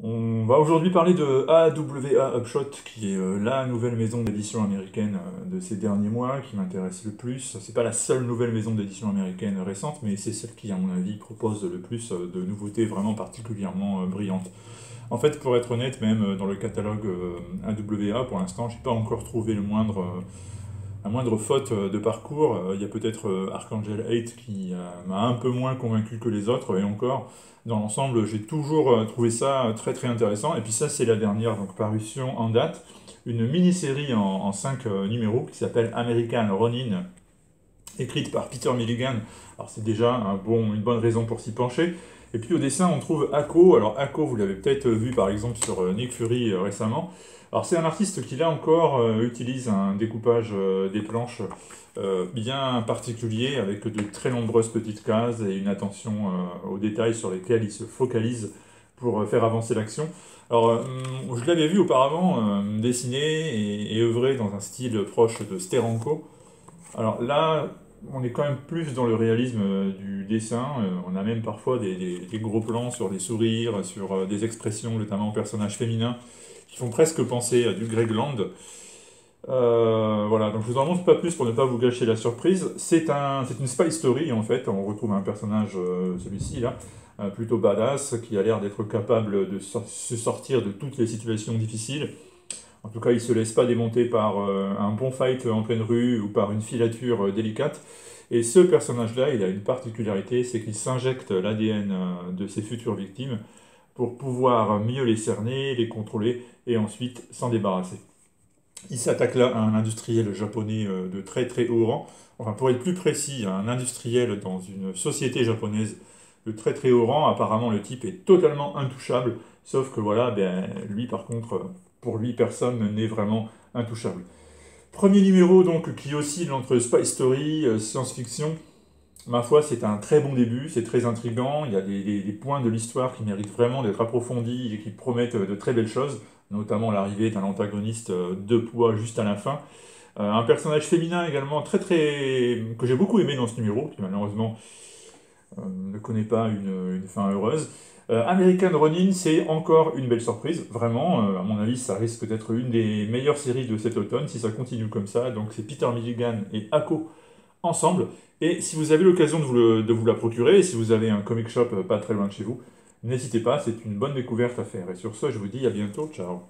On va aujourd'hui parler de AWA Upshot, qui est la nouvelle maison d'édition américaine de ces derniers mois, qui m'intéresse le plus. C'est pas la seule nouvelle maison d'édition américaine récente, mais c'est celle qui, à mon avis, propose le plus de nouveautés vraiment particulièrement brillantes. En fait, pour être honnête, même dans le catalogue AWA, pour l'instant, j'ai pas encore trouvé la moindre faute de parcours. Il y a peut-être Archangel 8 qui m'a un peu moins convaincu que les autres, et encore, dans l'ensemble, j'ai toujours trouvé ça très très intéressant. Et puis ça, c'est la dernière donc, parution en date, une mini-série en 5 numéros qui s'appelle American Ronin, écrite par Peter Milligan. Alors c'est déjà une bonne raison pour s'y pencher. Et puis au dessin, on trouve Ako. Alors Ako, vous l'avez peut-être vu par exemple sur Nick Fury récemment. Alors c'est un artiste qui là encore utilise un découpage des planches bien particulier avec de très nombreuses petites cases et une attention aux détails sur lesquels il se focalise pour faire avancer l'action. Alors je l'avais vu auparavant dessiner et œuvrer dans un style proche de Steranko. Alors là, on est quand même plus dans le réalisme du dessin. On a même parfois des gros plans sur des sourires, sur des expressions, notamment aux personnages féminins, qui font presque penser à du Greg Land. Voilà, donc je vous en montre pas plus pour ne pas vous gâcher la surprise. C'est une spy story en fait. On retrouve un personnage, celui-ci là, plutôt badass, qui a l'air d'être capable de se sortir de toutes les situations difficiles. En tout cas, il se laisse pas démonter par un bon fight en pleine rue ou par une filature délicate. Et ce personnage-là, il a une particularité, c'est qu'il s'injecte l'ADN de ses futures victimes pour pouvoir mieux les cerner, les contrôler et ensuite s'en débarrasser. Il s'attaque là à un industriel japonais de très très haut rang, enfin pour être plus précis, à un industriel dans une société japonaise de très très haut rang. Apparemment le type est totalement intouchable, sauf que voilà, ben, lui par contre, pour lui personne n'est vraiment intouchable. Premier numéro donc qui oscille entre spy story, science-fiction. Ma foi, c'est un très bon début, c'est très intriguant, il y a des points de l'histoire qui méritent vraiment d'être approfondis et qui promettent de très belles choses, notamment l'arrivée d'un antagoniste de poids juste à la fin. Un personnage féminin également très très que j'ai beaucoup aimé dans ce numéro, qui malheureusement ne connaît pas une fin heureuse. American Ronin, c'est encore une belle surprise, vraiment. À mon avis, ça risque d'être une des meilleures séries de cet automne si ça continue comme ça. Donc c'est Peter Milligan et Ako ensemble. Et si vous avez l'occasion de vous la procurer, et si vous avez un comic shop pas très loin de chez vous, n'hésitez pas, c'est une bonne découverte à faire. Et sur ce, je vous dis à bientôt, ciao.